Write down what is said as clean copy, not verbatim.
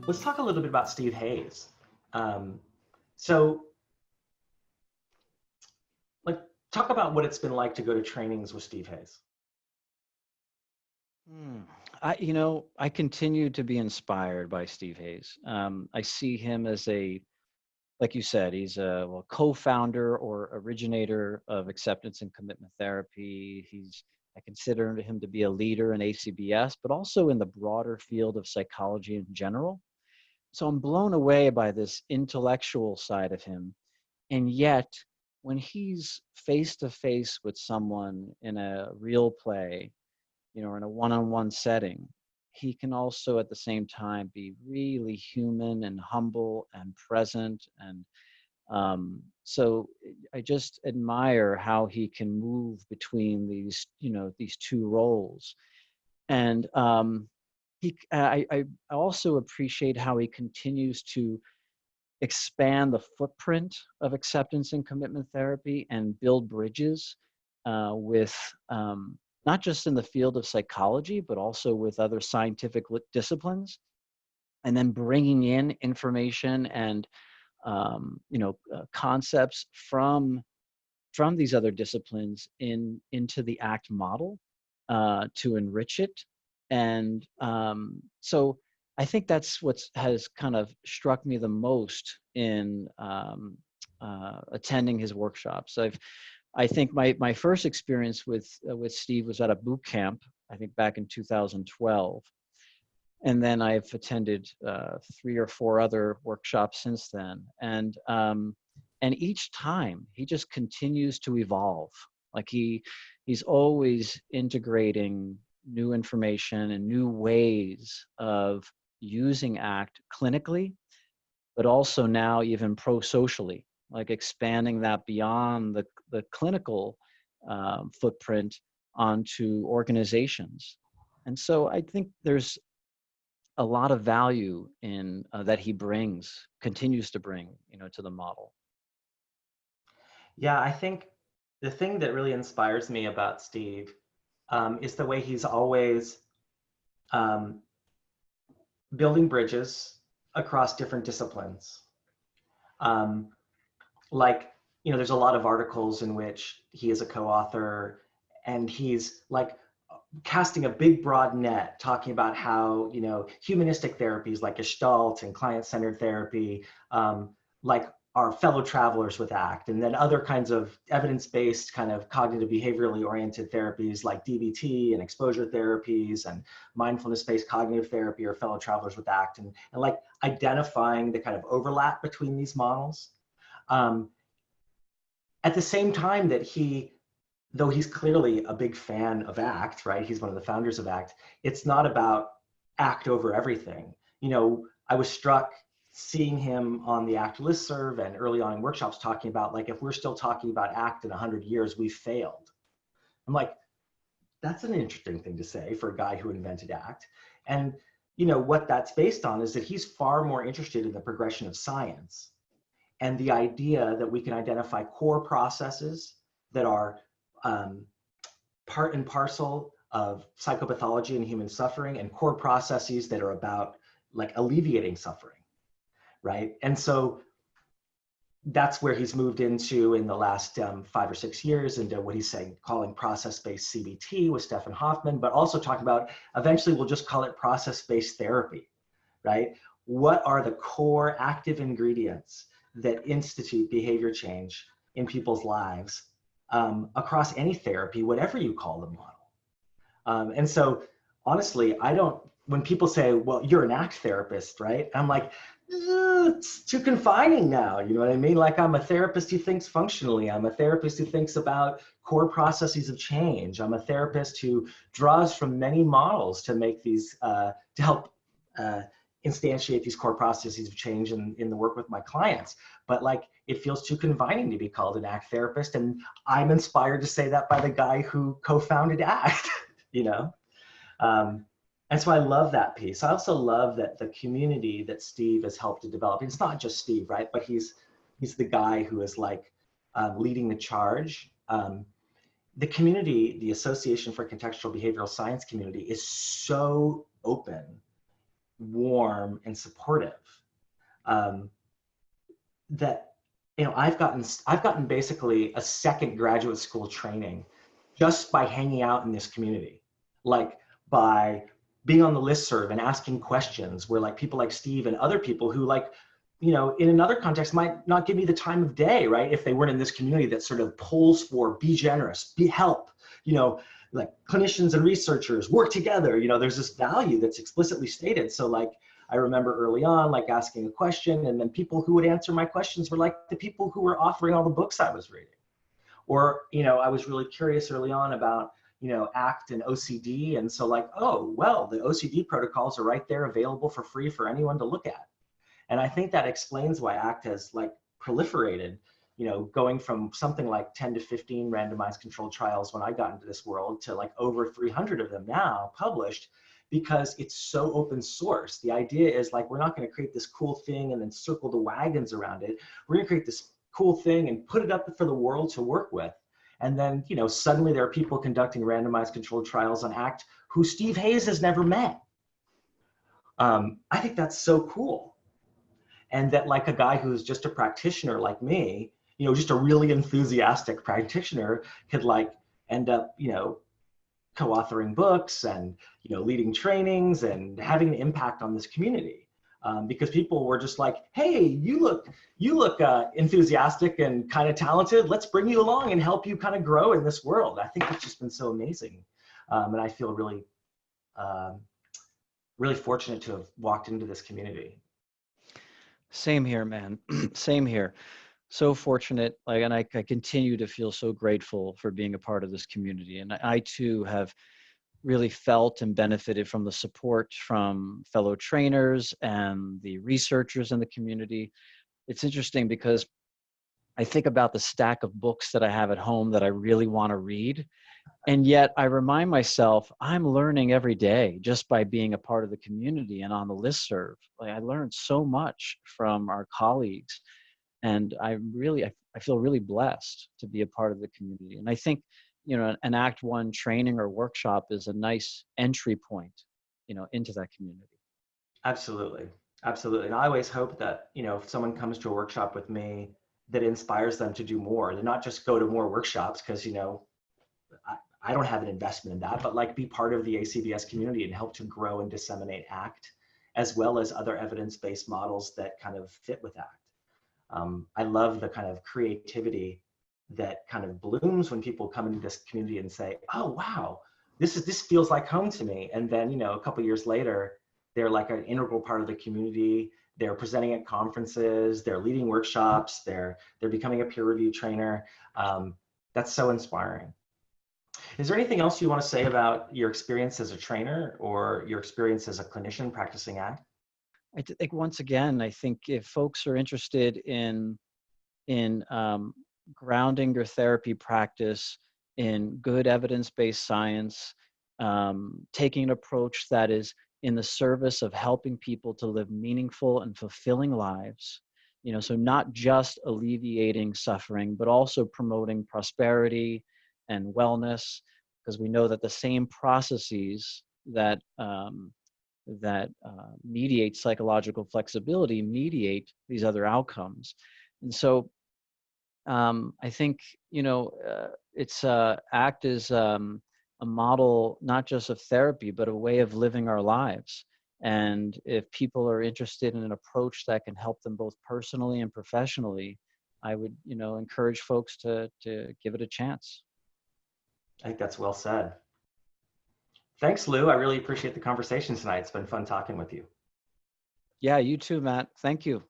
Let's talk a little bit about Steve Hayes. Um, so, like, talk about what it's been like to go to trainings with Steve Hayes. Hmm. I continue to be inspired by Steve Hayes. I see him as like you said, he's a co-founder or originator of acceptance and commitment therapy. I consider him to be a leader in ACBS, but also in the broader field of psychology in general. So I'm blown away by this intellectual side of him. And yet, when he's face to face with someone in a real play, in a one-on-one setting, he can also at the same time be really human and humble and present. And so I just admire how he can move between these two roles. And I also appreciate how he continues to expand the footprint of acceptance and commitment therapy and build bridges with not just in the field of psychology, but also with other scientific disciplines, and then bringing in information and concepts from these other disciplines into the ACT model to enrich it. And so I think that's what has kind of struck me the most in attending his workshops. I think my first experience with Steve was at a boot camp, I think back in 2012. And then I've attended three or four other workshops since then. And each time he just continues to evolve. Like he's always integrating new information and new ways of using ACT clinically, but also now even pro-socially, like expanding that beyond the clinical footprint onto organizations. And so I think there's a lot of value in that he continues to bring, to the model. Yeah, I think the thing that really inspires me about Steve is the way he's always um, building bridges across different disciplines. Um, like, there's a lot of articles in which he is a co-author, and he's like casting a big broad net talking about how humanistic therapies like Gestalt and client-centered therapy like are fellow travelers with ACT, and then other kinds of evidence-based kind of cognitive behaviorally oriented therapies like DBT and exposure therapies and mindfulness-based cognitive therapy are fellow travelers with ACT, and like identifying the kind of overlap between these models. um, at the same time that though he's clearly a big fan of ACT, right? He's one of the founders of ACT. It's not about ACT over everything. I was struck seeing him on the ACT listserv and early on in workshops talking about, like, if we're still talking about ACT in 100 years, we've failed. I'm like, that's an interesting thing to say for a guy who invented ACT. And what that's based on is that he's far more interested in the progression of science and the idea that we can identify core processes that are um, part and parcel of psychopathology and human suffering, and core processes that are about like alleviating suffering, right? And so that's where he's moved into in the last 5 or 6 years, into what he's saying, calling process-based CBT with Stephen Hoffman, but also talking about eventually we'll just call it process-based therapy, right? What are the core active ingredients that institute behavior change in people's lives across any therapy, whatever you call the model? And so, honestly, when people say, well, you're an ACT therapist, right? I'm like, it's too confining now. You know what I mean? Like, I'm a therapist who thinks functionally. I'm a therapist who thinks about core processes of change. I'm a therapist who draws from many models to make these, to help instantiate these core processes of change in the work with my clients. But like, it feels too confining to be called an ACT therapist. And I'm inspired to say that by the guy who co-founded ACT, you know? Um, and so I love that piece. I also love that the community that Steve has helped to develop, it's not just Steve, right? But he's the guy who is like leading the charge. The community, the Association for Contextual Behavioral Science community, is so open warm, and supportive. Um, that I've gotten basically a second graduate school training just by hanging out in this community, like by being on the listserv and asking questions where like people like Steve and other people who like, in another context might not give me the time of day, right? If they weren't in this community that sort of pulls for be generous, be help, like clinicians and researchers work together, there's this value that's explicitly stated. So like, I remember early on, like asking a question, and then people who would answer my questions were like the people who were authoring all the books I was reading. Or, I was really curious early on about, ACT and OCD. And so like, oh, well, the OCD protocols are right there available for free for anyone to look at. And I think that explains why ACT has like proliferated, going from something like 10 to 15 randomized controlled trials when I got into this world to like over 300 of them now published, because it's so open source. The idea is like, we're not going to create this cool thing and then circle the wagons around it. We're going to create this cool thing and put it up for the world to work with. And then, suddenly there are people conducting randomized controlled trials on ACT who Steve Hayes has never met. I think that's so cool. And that like a guy who's just a practitioner like me, just a really enthusiastic practitioner could like end up, co-authoring books and leading trainings and having an impact on this community, because people were just like, hey, you look enthusiastic and kind of talented, let's bring you along and help you kind of grow in this world. I think it's just been so amazing, and I feel really really fortunate to have walked into this community. Same here, man. Same here. So fortunate, like, and I continue to feel so grateful for being a part of this community. And I too have really felt and benefited from the support from fellow trainers and the researchers in the community. It's interesting because I think about the stack of books that I have at home that I really want to read. And yet I remind myself I'm learning every day just by being a part of the community and on the listserv. Like, I learned so much from our colleagues, and I feel really blessed to be a part of the community. And I think, an Act One training or workshop is a nice entry point, into that community. Absolutely. Absolutely. And I always hope that, if someone comes to a workshop with me, that inspires them to do more, to not just go to more workshops, because, I don't have an investment in that, but like be part of the ACVS community and help to grow and disseminate ACT, as well as other evidence-based models that kind of fit with ACT. I love the kind of creativity that kind of blooms when people come into this community and say, oh, wow, this feels like home to me. And then, a couple years later, they're like an integral part of the community. They're presenting at conferences, they're leading workshops, they're becoming a peer review trainer. That's so inspiring. Is there anything else you want to say about your experience as a trainer or your experience as a clinician practicing ACT? I think once again, I think if folks are interested in grounding your therapy practice in good evidence-based science, taking an approach that is in the service of helping people to live meaningful and fulfilling lives, so not just alleviating suffering, but also promoting prosperity and wellness, because we know that the same processes that mediate psychological flexibility mediate these other outcomes. And so I think, it's ACT is a model, not just of therapy, but a way of living our lives. And if people are interested in an approach that can help them both personally and professionally, I would, encourage folks to give it a chance. I think that's well said. Thanks, Lou. I really appreciate the conversation tonight. It's been fun talking with you. Yeah, you too, Matt. Thank you.